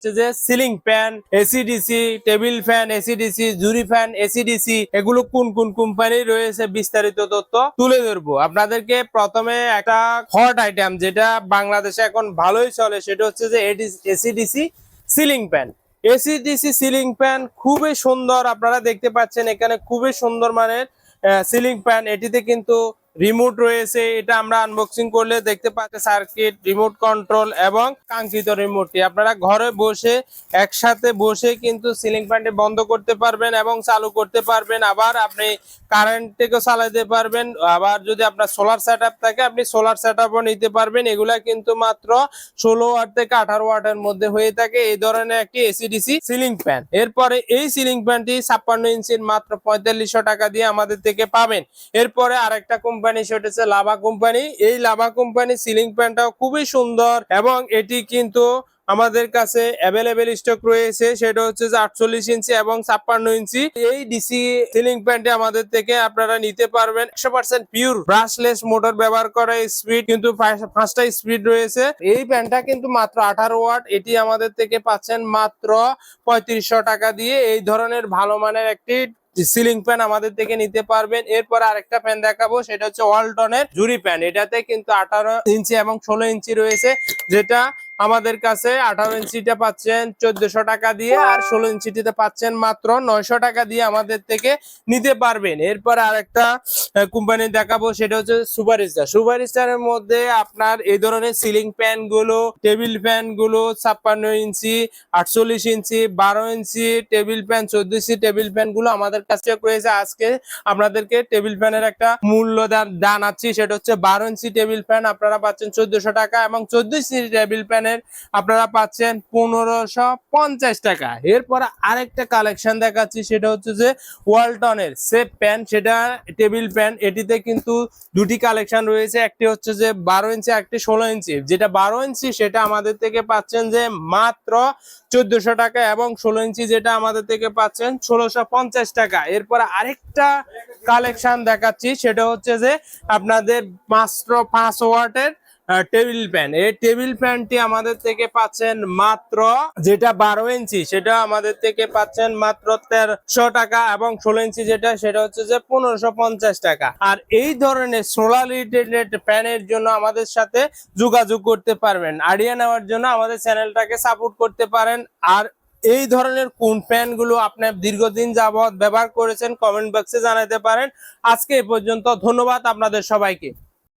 যে ceiling fan AC DC, table fan AC DC, জুরি fan AC DC, এগুলো কোন কোন কোম্পানি রয়েছে বিস্তারিত তথ্য তুলে ধরবো আপনাদেরকে। প্রথমে একটা হট আইটেম যেটা বাংলাদেশে এখন ভালোই চলে সেটা হচ্ছে যে AC DC ceiling fan. AC DC ceiling fan খুবই সুন্দর, আপনারা দেখতে পাচ্ছেন এখানে খুবই সুন্দর মানের সিলিং ফ্যান। এটিতে কিন্তু রিমোট রয়েছে, এটা আমরা আনবক্সিং করলে দেখতে পাচ্ছি সার্কিট, রিমোট কন্ট্রোল এবং কাঙ্ক্ষিত রিমোটটি আপনারা ঘরে বসে একসাথে বসে কিন্তু সিলিং ফ্যানটি বন্ধ করতে পারবেন এবং চালু করতে পারবেন। আবার আপনি কারেন্ট থেকেও চালাতে পারবেন, আবার যদি আপনার সোলার সেটআপ থাকে আপনি সোলার সেটআপও নিতে পারবেন। এগুলা কিন্তু মাত্র 16 ওয়াট থেকে 18 ওয়াটের মধ্যে হয়ে থাকে এই ধরনের একটি এসিডিসি সিলিং ফ্যান। এরপরে এই সিলিং ফ্যানটি 56 ইঞ্চির মাত্র 4500 টাকা দিয়ে আমাদের থেকে পাবেন। এরপরে আরেকটা কোম্পানি সেটা হচ্ছে লাভা কোম্পানি। এই লাভা কোম্পানি সিলিং ফ্যানটাও খুবই সুন্দর এবং এটি কিন্তু আমাদের কাছে অ্যাভেলেবেল স্টক রয়েছে, সেটা হচ্ছে যে 48 ইঞ্চি এবং 56 ইঞ্চি। এই ডিসি সিলিং ফ্যানটি আমাদের থেকে আপনারা নিতে পারবেন। 100% পিওর ব্রাশলেস মোটর ব্যবহার করা, স্পিড কিন্তু 5টা স্পিড রয়েছে। এই ফ্যানটা কিন্তু মাত্র 18 ওয়াট, এটি আমাদের থেকে পাচ্ছেন মাত্র 3500 টাকা দিয়ে। এই ধরনের ভালো মানের একটি সিলিং ফ্যান আমাদের থেকে নিতে পারবেন। এরপর আরেকটা ফ্যান দেখাবো, সেটা হচ্ছে ওয়ালটনের জুরি ফ্যান। এটাতে কিন্তু 18 ইঞ্চি এবং 16 ইঞ্চি রয়েছে, যেটা আমাদের কাছে 18 ইঞ্চিটা পাচ্ছেন 1400 টাকা দিয়ে, আর 16 ইঞ্চিটিতে পাচ্ছেন মাত্র 900 টাকা দিয়ে আমাদের থেকে নিতে পারবেন। এরপর আরেকটা কোম্পানি দেখাবো, সেটা হচ্ছে সুপার স্টার। সুপার স্টারের মধ্যে আপনার এই ধরনের সিলিং ফ্যান গুলো, টেবিল ফ্যান গুলো 56 ইঞ্চি, 48 ইঞ্চি, 12 ইঞ্চি টেবিল ফ্যান, 14 ইঞ্চি টেবিল ফ্যান গুলো আমাদের কাছে রয়েছে। আজকে আপনাদেরকে টেবিল ফ্যানের একটা মূল্য জানাচ্ছি, সেটা হচ্ছে 12 ইঞ্চি টেবিল ফ্যান আপনারা পাচ্ছেন 1400 টাকা এবং 14 ইঞ্চি টেবিল ফ্যানের আপনারা পাচ্ছেন 1550 টাকা। এরপর আরেকটা কালেকশন দেখাচ্ছি, সেটা হচ্ছে যে ওয়ালটনের সেফ ফ্যান, সেটা টেবিল ফ্যান। এটিতে কিন্তু দুটি কালেকশন রয়েছে, একটি হচ্ছে যে 12 ইঞ্চি, একটি 16 ইঞ্চি। যেটা 12 ইঞ্চি সেটা আমাদের থেকে পাচ্ছেন যে মাত্র 1400 টাকা এবং 16 ইঞ্চি যেটা আমাদের থেকে পাচ্ছেন 1650 টাকা। এরপর আরেকটা কালেকশন দেখাচ্ছি, সেটা হচ্ছে যে আপনাদের মাত্র 5 ওয়াটের টেবিল ফ্যান। এই টেবিল ফ্যানটি আমাদের থেকে পাচ্ছেন মাত্র, যেটা 12 ইঞ্চি সেটা আমাদের থেকে পাচ্ছেন মাত্র 1300 টাকা এবং 16 ইঞ্চি যেটা সেটা হচ্ছে যে 1550 টাকা। আর এই ধরনের সোলার রিলেটেড ফ্যানের জন্য আমাদের সাথে যোগাযোগ করতে পারবেন। আইডিয়া নেওয়ার জন্য আমাদের চ্যানেলটাকে সাপোর্ট করতে পারেন। আর এই ধরনের কোন ফ্যান গুলো আপনি দীর্ঘদিন যাবত ব্যবহার করেছেন কমেন্ট বক্সে জানাতে পারেন। আজকে এ পর্যন্ত, ধন্যবাদ আপনাদের সবাইকে।